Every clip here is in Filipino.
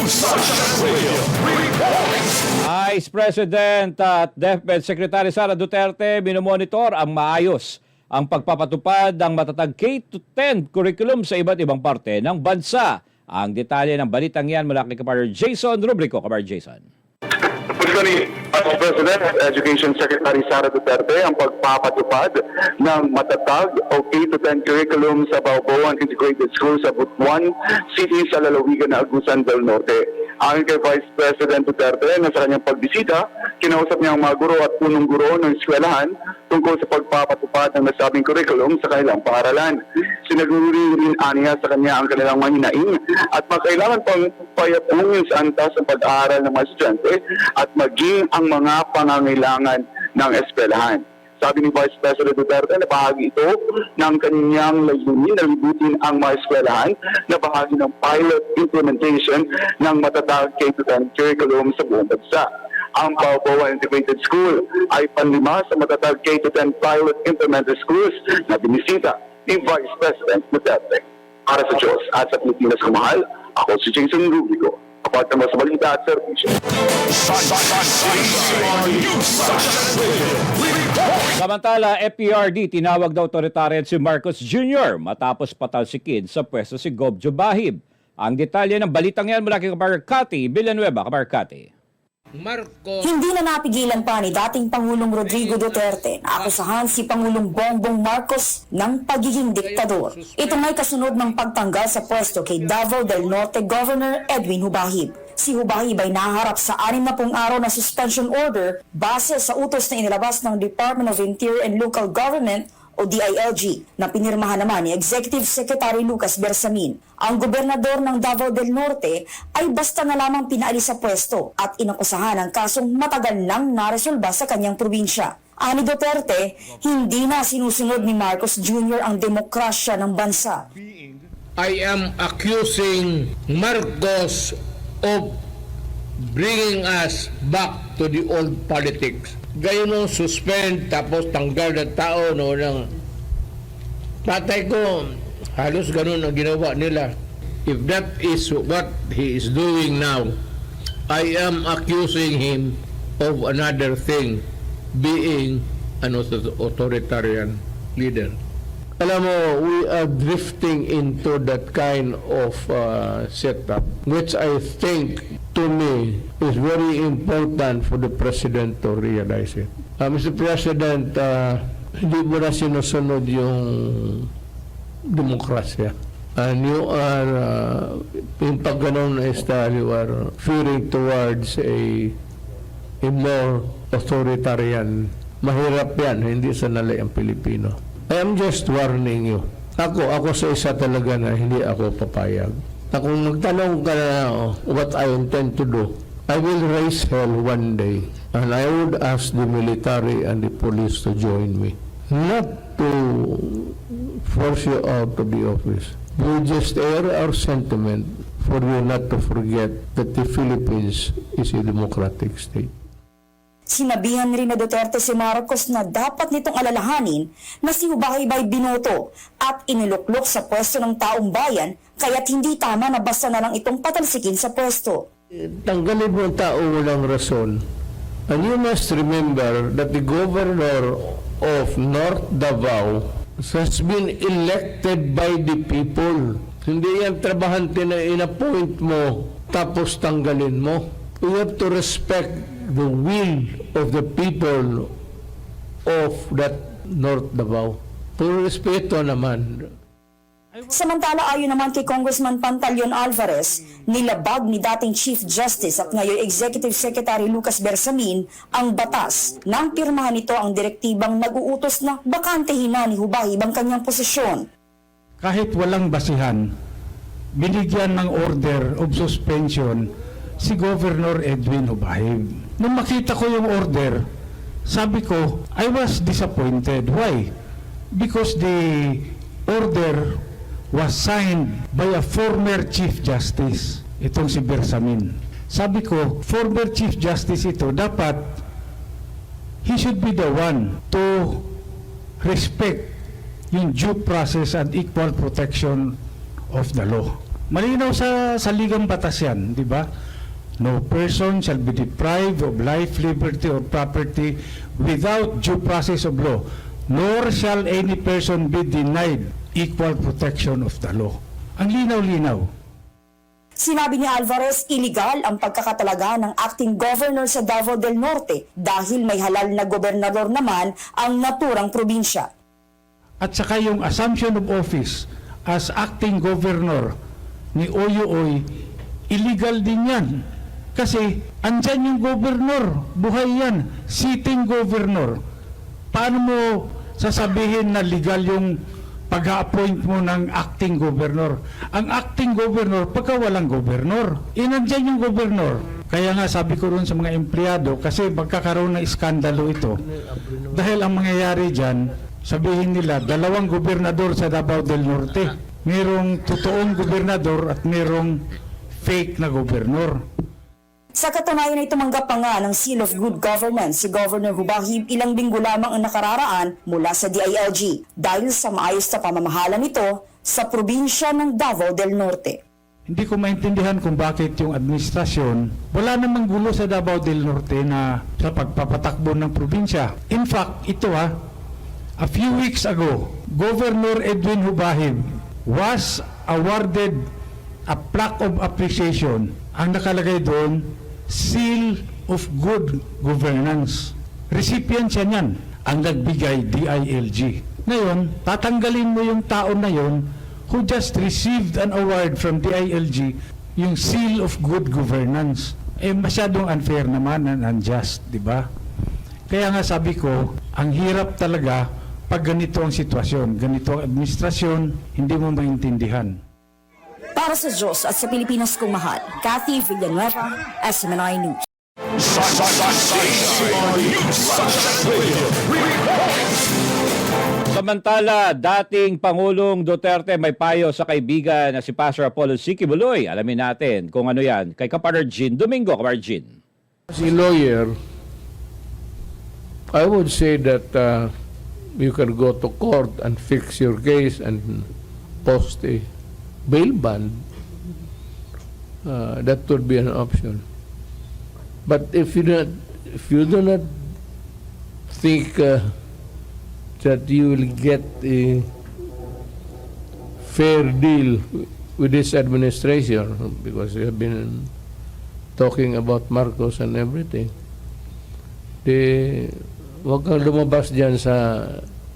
Vice President at DepEd Secretary Sara Duterte minomonitor ang maayos ang pagpapatupad ng matatag K-10 curriculum sa iba't ibang parte ng bansa. Ang detalye ng balitang yan mula kay Kapar Jason Rubrico. Kapar Jason. Gusto ni Vice President at Education Secretary Sara Duterte ang pagpapatupad ng matatag o K-10 curriculum sa Balboan Integrated School sa Butuan City sa lalawigan na Agusan del Norte. Ayon kay Vice President Duterte na sa kanyang pagbisita, kinausap niya ang mga guro at punong guro ng eskwelahan tungkol sa pagpapatupad ng nasabing curriculum sa kanilang paaralan. Sinaguri rin aniya sa kanya ang kanilang mahinaing at makailangan pang payapungin sa antas ng pag-aaral ng mga estudyante at maging ang mga pangangailangan ng eskwelahan. Sabi ni Vice President Duterte na bahagi ito ng kanyang layunin na libutin ang mga eskwelahan na bahagi ng pilot implementation ng matatag K-10 curriculum sa buong bansa. Ang Balboa Integrated School ay panlima sa matatag K-10 pilot implemented schools na binisita ni Vice President Duterte. Para sa Diyos at sa Pilipinas kumahal, ako si Jason Rubrico. Kapag naman sa balita at servisyo. Samantala, FPRD tinawag na otoritarian si Marcos Jr. matapos patalsikin sa pwesto si Gob Jubahib. Ang detalye ng balitang yan mula kay Kapar Cathy Villanueva. Kapar Cathy. Hindi na napigilan pa ni dating Pangulong Rodrigo Duterte na akusahan si Pangulong Bongbong Marcos ng pagiging diktador. Ito may kasunod ng pagtanggal sa pwesto kay Davao del Norte Governor Edwin Jubahib. Si Jubahib ay naharap sa 60 araw na suspension order base sa utos na inilabas ng Department of Interior and Local Government o DILG na pinirmahan naman ni Executive Secretary Lucas Bersamin. Ang gobernador ng Davao del Norte ay basta na lamang pinaalis sa pwesto at inakusahan ng kasong matagal nang naresolba sa kanyang probinsya. Ani Duterte, hindi na sinusunod ni Marcos Jr. ang demokrasya ng bansa. I am accusing Marcos of bringing us back to the old politics. Gayon nung suspend tapos tanggal na tao no ng tatay ko, halos ganun ang ginawa nila. If that is what he is doing now, I am accusing him of another thing, being an authoritarian leader. Alam mo, we are drifting into that kind of setup, which I think, to me, is very important for the President to realize it. Mr. President, hindi mo na sinusunod yung demokrasya. And you are, in pagganong na style, you are veering towards a more authoritarian. Mahirap yan, hindi sanali ang Pilipino. I am just warning you. Ako sa isa talaga na hindi ako papayag. Na kung magtanong ka na what I intend to do, I will raise hell one day and I would ask the military and the police to join me. Not to force you out of the office. We just air our sentiment for you not to forget that the Philippines is a democratic state. Sinabihan rin na Duterte si Marcos na dapat nitong alalahanin na si Jubahib ay binoto at iniluklok sa pwesto ng taong bayan kaya't hindi tama na basta na lang itong patalsikin sa pwesto. Tanggalin mo ang tao walang rason. And you must remember that the governor of North Davao has been elected by the people. Hindi yan trabahante na in-appoint mo tapos tanggalin mo. We have to respect the will of the people of that North Davao. Puro respeto naman. Samantala ayon naman kay Congressman Pantaleon Alvarez, nilabag ni dating Chief Justice at ngayon Executive Secretary Lucas Bersamin ang batas nang pirmahan nito ang direktibang nag-uutos na bakantehin na ni Jubahib ang kanyang posisyon. Kahit walang basihan, binigyan ng order of suspension si Governor Edwin Jubahib. Nung makita ko yung order, sabi ko, I was disappointed. Why? Because the order was signed by a former Chief Justice, itong si Bersamin. Sabi ko, former Chief Justice ito, dapat he should be the one to respect yung due process and equal protection of the law. Malinaw sa saligang batas yan, di ba? No person shall be deprived of life, liberty, or property without due process of law, nor shall any person be denied equal protection of the law. Ang linaw-linaw. Sinabi ni Alvarez, iligal ang pagkakatalaga ng acting governor sa Davao del Norte dahil may halal na gobernador naman ang naturang probinsya. At saka yung assumption of office as acting governor ni Oyo-Oy, illegal din yan. Kasi andyan yung governor, buhay yan, sitting governor. Paano mo sasabihin na legal yung pag-appoint mo ng acting governor? Ang acting governor, pagka walang governor, nandyan yung governor. Kaya nga sabi ko rin sa mga empleyado, kasi magkakaroon ng iskandalo ito. Dahil ang mangyayari dyan, sabihin nila, dalawang gobernador sa Davao del Norte. Merong totoong gobernador at merong fake na gobernor. Sa katunayan ay tumanggap pa nga ng Seal of Good Governance si Governor Hubahib ilang linggo lamang ang nakararaan mula sa DILG dahil sa maayos na pamamahala nito sa probinsya ng Davao del Norte. Hindi ko maintindihan kung bakit yung administrasyon, wala namang gulo sa Davao del Norte na sa pagpapatakbo ng probinsya. In fact, ito a few weeks ago, Governor Edwin Hubahib was awarded a plaque of appreciation. Ang nakalagay doon, Seal of Good Governance. Recipient siya niyan, ang nagbigay DILG. Ngayon, tatanggalin mo yung tao na yon who just received an award from DILG, yung Seal of Good Governance. Masyadong unfair naman and unjust, di ba? Kaya nga sabi ko, ang hirap talaga pag ganito ang sitwasyon, ganito ang administrasyon, hindi mo maintindihan. Para sa Diyos at sa Pilipinas kong mahal, Cathy Villanueva, SMNI News. Samantala, dating Pangulong Duterte may payo sa kaibigan na si Pastor Apollo C. Quiboloy. Alamin natin kung ano yan. Kay Kapartner Jean Domingo. Kapartner Jean. As a lawyer, I would say that you can go to court and fix your case and post a bail bond. That would be an option. But if you do not think that you will get a fair deal with this administration, because you have been talking about Marcos and everything, huwag kang lumabas dyan sa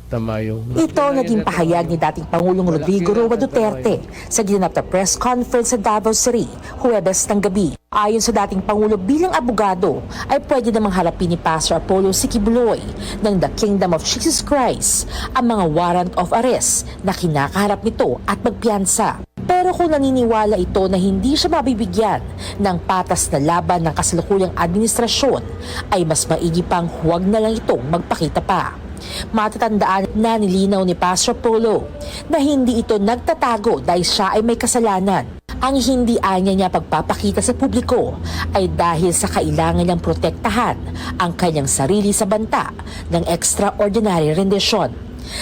tamayong. Ito ang naging pahayag ni dating Pangulong Rodrigo Roa Duterte sa ginanap na press conference sa Davao City, Huwebes ng gabi. Ayon sa dating Pangulo, bilang abogado ay pwede namang harapin ni Pastor Apollo C. Quiboloy ng The Kingdom of Jesus Christ ang mga warrant of arrest na kinakaharap nito at magpiyansa. Pero kung naniniwala ito na hindi siya mabibigyan ng patas na laban ng kasalukuyang administrasyon, ay mas maigi pang huwag na lang itong magpakita pa. Matatandaan na nilinaw ni Pastor Apollo na hindi ito nagtatago dahil siya ay may kasalanan. Ang hindi anya niya pagpapakita sa publiko ay dahil sa kailangan niyang protektahan ang kanyang sarili sa banta ng extraordinary rendition.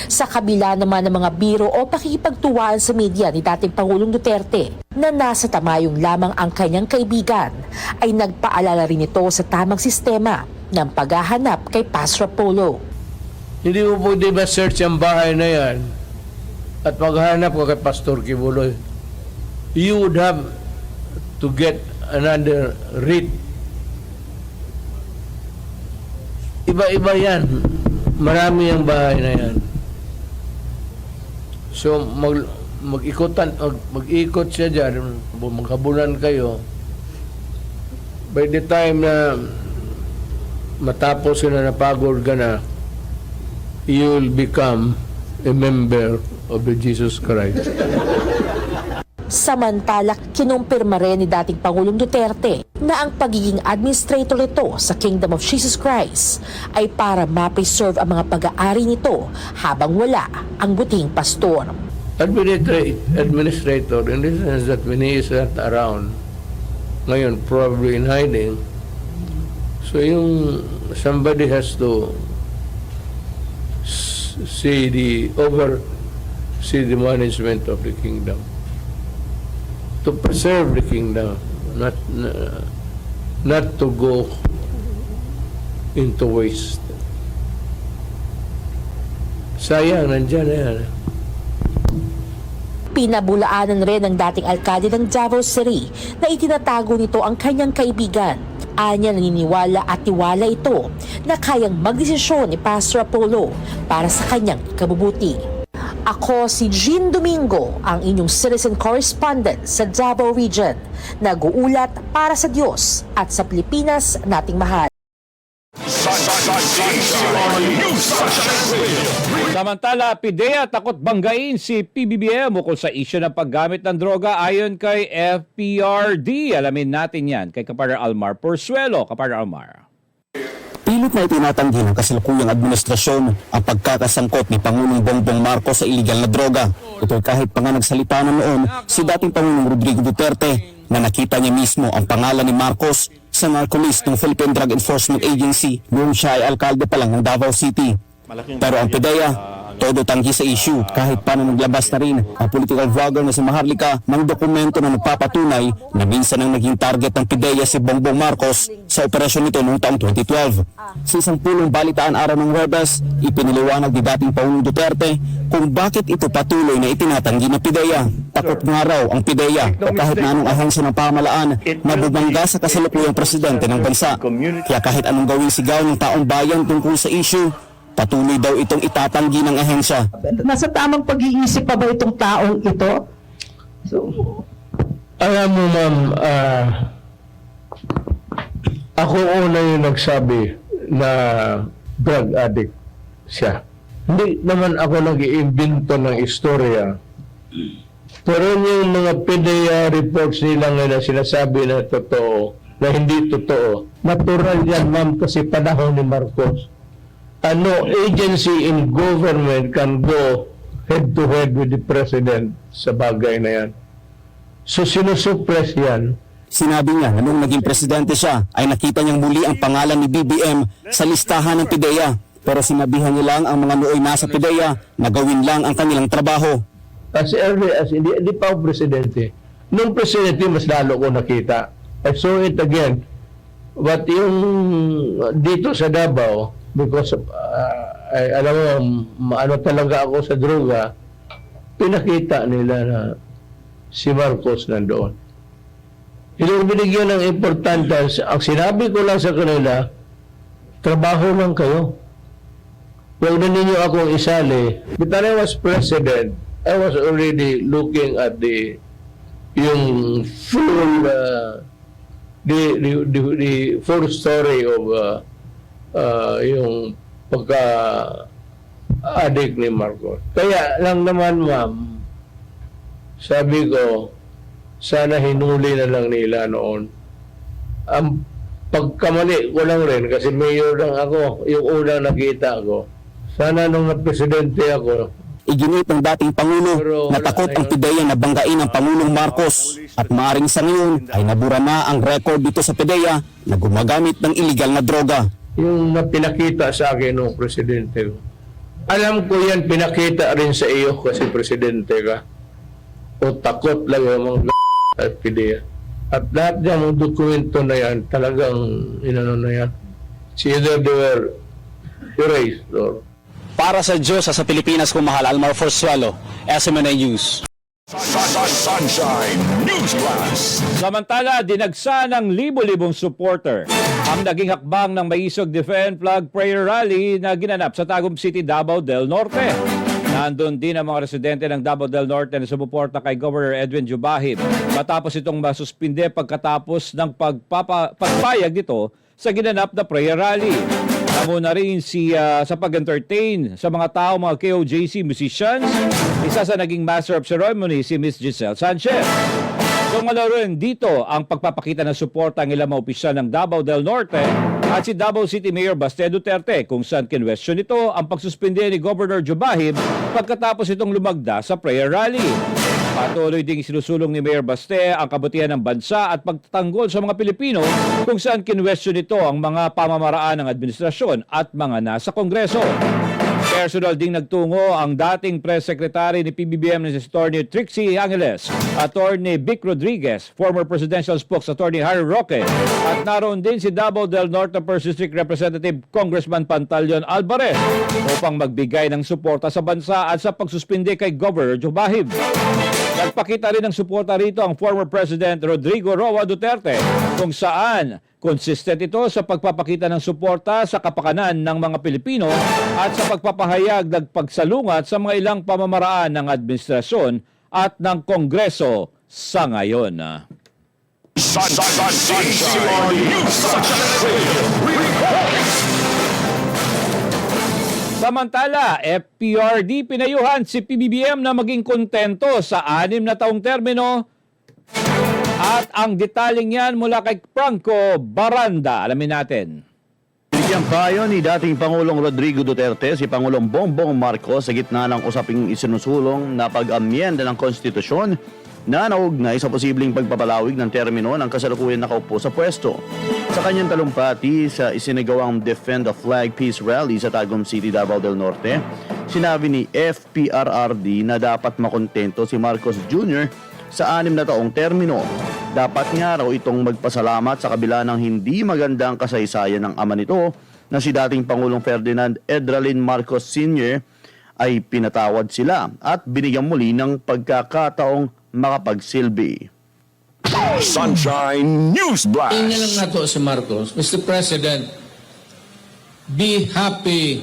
Sa kabila naman ng mga biro o pakikipagtuwaan sa media ni dating Pangulong Duterte na nasa tamayong lamang ang kanyang kaibigan, ay nagpaalala rin ito sa tamang sistema ng paghahanap kay Pastor Apollo. Hindi mo pwede ba search ang bahay na yan at maghanap ka kay Pastor Quiboloy? You would have to get another writ. Iba-iba yan. Marami ang bahay na yan. So, mag-ikot siya dyan, magkabulan kayo. By the time na matapos na napagod ka na, you will become a member of the Jesus Christ. Samantala, kinumpirma rin ni dating Pangulong Duterte na ang pagiging administrator nito sa Kingdom of Jesus Christ ay para ma-preserve ang mga pag-aari nito habang wala ang buting pastor. Administrator, in the sense that when he is not around, ngayon probably in hiding, so yung somebody has to see the management of the kingdom. to preserve the kingdom, not to go into waste. Sayang, nandyan na yan. Pinabulaanan rin ng dating alkalde ng Davao City na itinatago nito ang kanyang kaibigan. Anya naniniwala at tiwala ito na kayang magdesisyon ni Pastor Apollo para sa kanyang ikabubuti. Ako si Jean Domingo, ang inyong citizen correspondent sa Davao Region, nag-uulat para sa Diyos at sa Pilipinas nating mahal. Samantala, PIDEA takot banggain si PBBM ukol sa isyu ng paggamit ng droga ayon kay FPRD. Alamin natin yan kay Kapartner Almar Porzuelo. Kapartner Almar. Pilit na itinatanggi ng kasalukuyang administrasyon ang pagkakasangkot ni Pangulong Bongbong Marcos sa iligal na droga. Ito kahit pa nga nagsalita na noon si dating Pangulong Rodrigo Duterte na nakita niya mismo ang pangalan ni Marcos sa narco-list ng Philippine Drug Enforcement Agency noong siya ay alkalde pa lang ng Davao City. Pero ang PIDEA, todo tanggi sa issue kahit paano naglabas na rin ang political vlogger na si Maharlika ng dokumento na nagpapatunay na minsan ang naging target ng PIDEA si Bongbong Marcos sa operasyon nito noong taong 2012. Sa isang pulong balitaan araw ng Huwebes, ipiniliwanag ni dating Pangulong Duterte kung bakit ito patuloy na itinatanggi ng PIDEA. Takot nga raw ang PIDEA o kahit na anong ahensya ng pamahalaan na bumangga sa kasalukuyang presidente ng bansa. Kaya kahit anong gawing sigaw ng taong bayan tungkol sa issue, patuloy daw itong itatanggi ng ahensya. Nasa tamang pag-iisip pa ba itong taong ito? Alam mo, ma'am, ako una yung nagsabi na drug addict siya. Hindi naman ako nag-iimbento ng istorya. Pero yung mga PIDEA reports nila ngayon na sinasabi na totoo, na hindi totoo, natural yan, ma'am, kasi panahon ni Marcos. Ano agency in government can go head to head with the president sa bagay na yan? So sinusuppress yan. Sinabi niya na nung naging presidente siya ay nakita niyang muli ang pangalan ni BBM sa listahan ng PIDEA. Pero sinabihan niya lang ang mga nooy nasa PIDEA na gawin lang ang kanilang trabaho. As early as hindi pa ako presidente. Nung presidente, mas lalo ko nakita. I saw it again. But yung dito sa Davao, because alam mo, ano talaga ako sa droga, pinakita nila na si Marcos nandoon. Hindi ko binigyan ng importance. Ang sinabi ko lang sa kanila, trabaho lang kayo. Huwag na ninyo akong isali. But when I was president, I was already looking at yung full the full story of yung pagka-addict ni Marcos. Kaya lang naman, ma'am, sabi ko, sana hinuli na lang nila noon. Ang pagkamali ko lang rin, kasi mayor lang ako, yung unang nakita ko. Sana nung na-presidente ako, Iginit ng dating Pangulo na takot ang PIDEA na banggain ng Pangulong Marcos at maaaring sa ngayon ay nabura na ang record dito sa PIDEA na gumagamit ng iligal na droga. yung pinakita sa akin ng presidente ko. Alam ko yan, pinakita rin sa iyo kasi presidente ka. O takot lang yung mga at PIDEA. At lahat ng mga dokumento na yan, talagang inano na yan. It's either they were erased or... Para sa Diyos at sa Pilipinas kung mahal, Almar Porzuelo, SMNA News. Sunshine News Class. Samantala, dinagsa ng libo-libong supporter ang naging hakbang ng Maisog Defend Flag Prayer Rally na ginanap sa Tagum City, Davao del Norte. Nandun din ang mga residente ng Davao del Norte na sumuporta kay Governor Edwin Jubahib matapos itong masuspinde pagkatapos ng pagpapayag nito sa ginanap na prayer rally. Namuna rin sa pag-entertain sa mga tao, mga KOJC musicians, isa sa naging Master of Ceremony si Miss Giselle Sanchez. Tumalo rin dito ang pagpapakita ng suporta ng ilang mga opisyal ng Davao del Norte at si Davao City Mayor Baste Duterte kung saan kinwestiyon nito ang pagsuspinde ni Governor Jubahib pagkatapos itong lumagda sa prayer rally. Patuloy ding sinusulong ni Mayor Baste ang kabutihan ng bansa at pagtatanggol sa mga Pilipino kung saan kinwestiyon nito ang mga pamamaraan ng administrasyon at mga nasa Kongreso. Personal ding nagtungo ang dating press secretary ni PBBM na si Attorney Trixie Angeles, Attorney Vic Rodriguez, former presidential spokes Attorney Harry Roque, at naroon din si Davao del Norte First District Representative Congressman Pantaleon Alvarez upang magbigay ng suporta sa bansa at sa pagsuspindi kay Governor Joe Bahib. Nagpakita rin ng suporta rito ang former President Rodrigo Roa Duterte kung saan consistent ito sa pagpapakita ng suporta sa kapakanan ng mga Pilipino at sa pagpapahayag ng pagsalungat sa mga ilang pamamaraan ng administrasyon at ng Kongreso sa ngayon. Sunshine News Samantala, FPRD pinayuhan si PBBM na maging kontento sa 6 na taong termino. At ang detaling yan mula kay Franco Baranda. Alamin natin. Binigyang payo ni dating Pangulong Rodrigo Duterte si Pangulong Bongbong Marcos sa gitna ng usaping isinusulong na pag-amyenda ng konstitusyon na naugnay sa posibleng pagpapalawig ng termino ng kasalukuyan nakaupo sa pwesto. Sa kanyang talumpati sa isinagawang Defend the Flag Peace Rally sa Tagum City, Davao del Norte, sinabi ni FPRRD na dapat makontento si Marcos Jr. sa 6 na taong termino. Dapat nga raw itong magpasalamat sa kabila ng hindi magandang kasaysayan ng ama nito na si dating Pangulong Ferdinand Edralin Marcos Sr. ay pinatawad sila at binigyan muli ng pagkakataong makapagsilbi. Sunshine News Tingnan Blast. lang nato si Marcos. Mr. President, be happy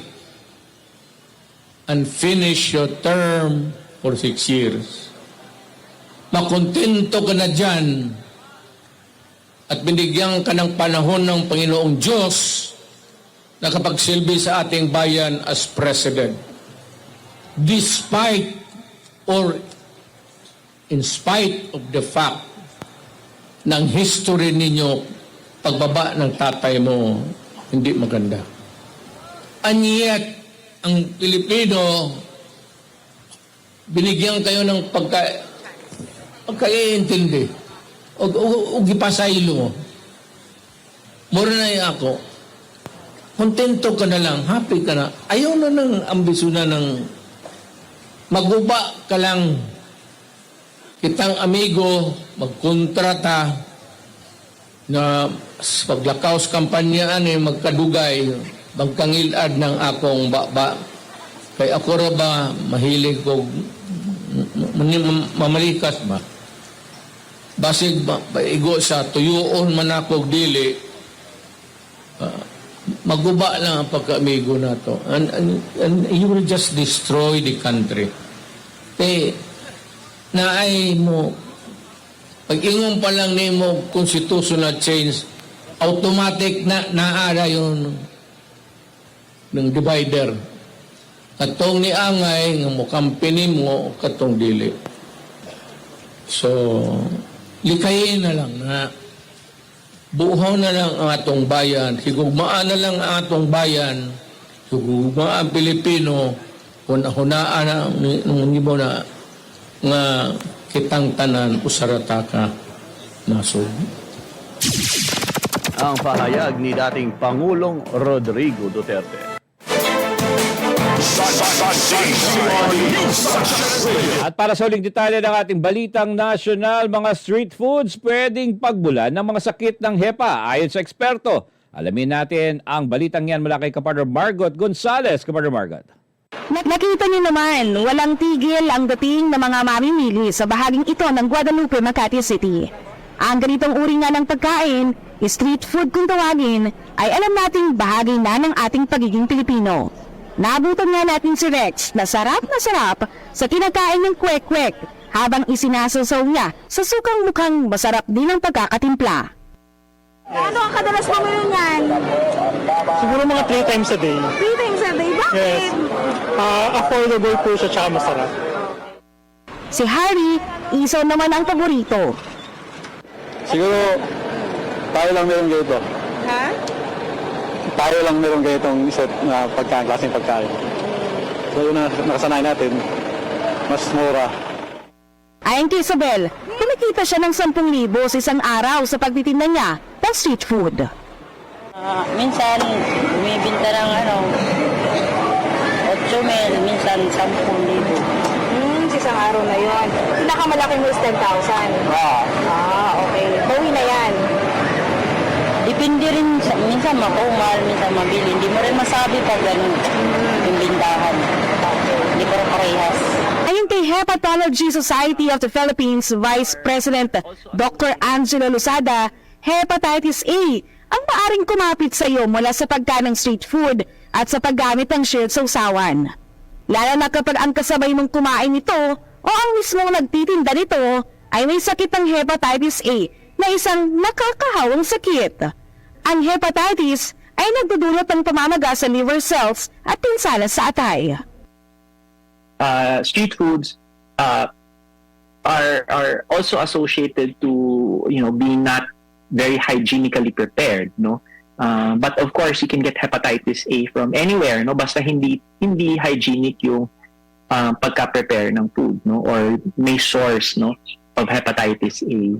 and finish your term for 6 years. Makontento ka na dyan at binigyan ka ng panahon ng Panginoong Diyos na kapagsilbi sa ating bayan as President. Despite or in spite of the fact ng history ninyo, pagbaba ng tatay mo, hindi maganda. And yet, ang Pilipino, binigyan kayo ng pagkaiintindi o gipasaylo mo. Mura na ako, kontento ka na lang, happy ka na. Ayaw na ng ambisyon na ng maguba ka lang. Kitang amigo, magkontrata na paglakaw sa kampanya magkadugay, magkangilad ng akong baba. Kay ako ra ba, mahilig ko, mamalikas ba? Basig igo sa tuyuon man ako dili, maguba lang ang pagka-amigo na to. And you will just destroy the country. Kaya, naay mo, pag-ingon pa lang ni mo constitutional change, automatic na naara yun ng divider. Katong ni angay, nga mo kampini mo, katong dili. So, likayin na lang na buhaw na lang ang atong bayan, higugmaan na lang ang atong bayan, higugmaan ang Pilipino, hunaan na nung mo na nga kitang tanan usarata ka nasod. Ang pahayag ni dating Pangulong Rodrigo Duterte. At para sa huling detalye ng ating balitang nasyonal, mga street foods pwedeng pagbulan ng mga sakit ng HEPA ayon sa eksperto. Alamin natin ang balitang yan mula kay Kapartner Margot Gonzales. Kapartner Margot. Nakita niyo naman, walang tigil ang dating ng mga mamimili sa bahaging ito ng Guadalupe, Makati City. Ang ganitong uri nga ng pagkain, street food kung tawagin, ay alam nating bahagi na ng ating pagiging Pilipino. Nabutan nga natin si Rex na sarap sa kinakain ng kwek-kwek habang isinasasaw niya sa sukang mukhang masarap din ang pagkakatimpla. Ano ang kadalas mo ngayon yan? Siguro mga 3 times a day. 3 times a day? Bakit? Yes. Affordable po siya, tsaka masarap. Si Harry, isaw naman ang paborito. Siguro, tayo lang meron ganito. Ha? Tayo lang meron ganitong isa na klaseng pagkain. So yun na nakasanay natin, mas mura. Ayon kay Isabel, kumikita siya ng 10,000 sa isang araw sa pagtitinda niya ng street food. Minsan, bumibinta ng 8 Jomel, minsan 10,000. Sa isang araw na yon. Pinakamalaki mo is 10,000. Okay. Bawi na yan. Depende rin, minsan makumal, minsan mabili. Hindi mo rin masabi pag ganun yung bindahan. Hindi ko rin parehas. Ayon kay Hepatology Society of the Philippines Vice President Dr. Angelo Losada, hepatitis A ang maaring kumapit sa iyo mula sa pagkain ng street food at sa paggamit ng shared sausawan. Lalo na kapag ang kasabay mong kumain nito o ang mismong nagtitinda nito ay may sakit ng hepatitis A na isang nakakahawang sakit. Ang hepatitis ay nagdudulot ng pamamaga sa liver cells at pinsala sa atay. Street foods are also associated to being not very hygienically prepared, no. But of course you can get hepatitis A from anywhere, no, basta hindi hygienic yung pagka-prepare ng food, no, or may source, no, of hepatitis A.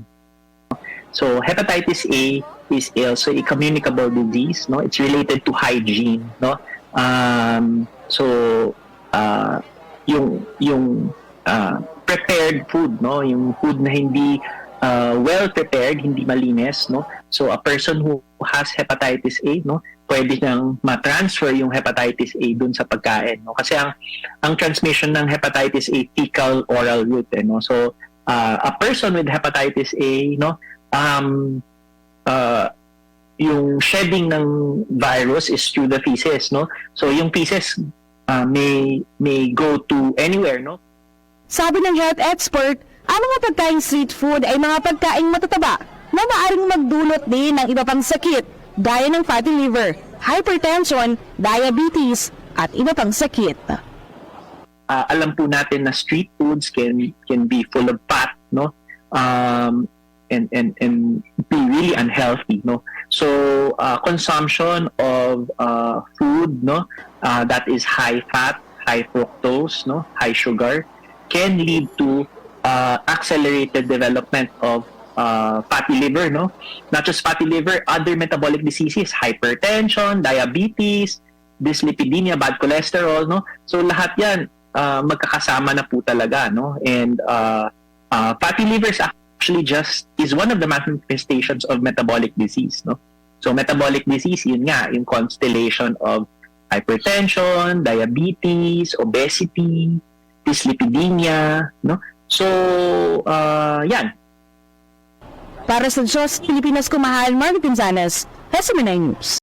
So hepatitis A is also a communicable disease, no. It's related to hygiene, no. Yung prepared food, no, yung food na hindi well prepared, hindi malinis, no. So a person who has hepatitis A, no, pwede nang ma-transfer yung hepatitis A dun sa pagkain, no. Kasi ang transmission ng hepatitis A fecal oral route, no. So a person with hepatitis A, no, yung shedding ng virus is through the feces, no. So yung feces may go to anywhere, no. Sabi ng health expert, ang mga pagkain street food ay mga pagkaing matataba na maaring magdulot din ng iba pang sakit gaya ng fatty liver, hypertension, diabetes at iba pang sakit. Alam po natin na street foods can be full of fat, no, and be really unhealthy, no. So consumption of food, no, that is high fat, high fructose, no, high sugar, can lead to accelerated development of fatty liver, no. Not just fatty liver, other metabolic diseases, hypertension, diabetes, dyslipidemia, bad cholesterol, no. So lahat yan magkakasama na po talaga, no. And fatty livers actually just is one of the manifestations of metabolic disease, no. So metabolic disease, yun nga, yung constellation of hypertension, diabetes, obesity, dyslipidemia, no. So yan. Para sa Diyos, Pilipinas Kumahal, Marvin Pinzanas, SMNI News.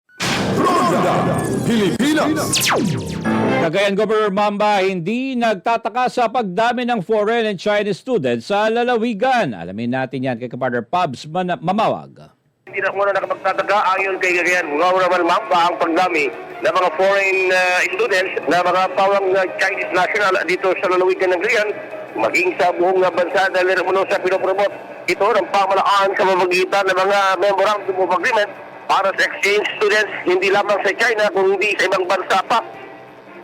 Cagayan Governor Mamba hindi nagtataka sa pagdami ng foreign and Chinese students sa lalawigan. Alamin natin yan kay Kapartner Pabs Mamawag. Hindi na muna nakapagtataka ayon kay Cagayan Governor Mamba ang pagdami ng mga foreign students na mga pawang Chinese national dito sa lalawigan ng Cagayan, maging sa buong bansa dahil sa pinopromote ito ng pamalaan sa mamagitan ng mga memorandum of agreement para sa exchange students hindi lamang sa China kundi sa ibang bansa pa.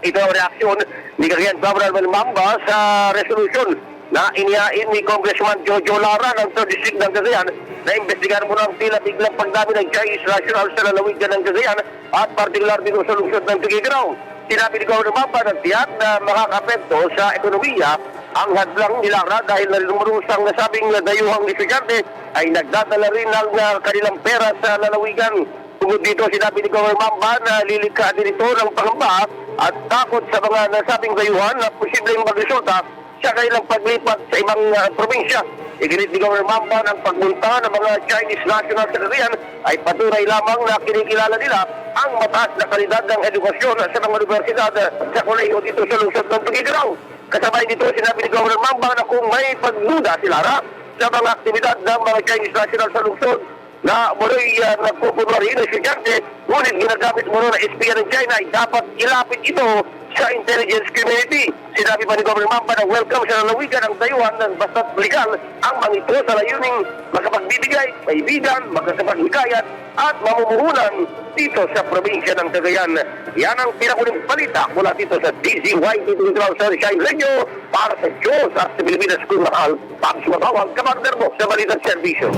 Ito ang reaksyon ni Cagayan Governor Mamba sa resolution na inihain ni Congressman Jojo Lara ng 3rd District ng Cagayan na imbestigahan mo ng tila biglang pagdami ng Chinese national sa lalawigan ng Cagayan at partikular dito sa lungsod ng Tuguegarao. Sinabi ni Governor Mamba ng tiyak na makakapekto sa ekonomiya ang hadlang ni Lara dahil narumurusang nasabing dayuhang estudyante ay nagdadala rin ng kanilang pera sa lalawigan. Tungkol dito, sinabi ni Governor Mamba na lilikha din ito ng pangamba at takot sa mga nasabing dayuhan na posibleng magresulta sa kanilang paglipat sa ibang probinsya. Iginit ni Governor Mamba ng pagpunta ng mga Chinese national sa Cagayan ay patunay lamang na kinikilala nila ang mataas na kalidad ng edukasyon sa mga universidad sa kolehiyo dito sa lungsod ng Tuguegarao. Kasabay dito, sinabi ni Governor Mamba na kung may pagduda si Lara sa mga aktibidad ng mga Chinese national sa lungsod na muloy nagpupunwari na estudyante, ngunit ginagamit mo na espiya ng China ay dapat ilapit ito sa intelligence community. Sinabi pa ni Governor Mamba na welcome sa lalawigan ang dayuhan ng basta't legal ang mga ito sa layuning makapagbibigay, kaibigan, magkasapag-hikayat at mamumuhunan dito sa probinsya ng Cagayan. Yan ang pinakuling balita mula dito sa DZYT Sunshine Radio para sa Diyos at sa Pilipinas Kumahal. Pabs Matawag, Kapartner mo sa Balitang Servisyo.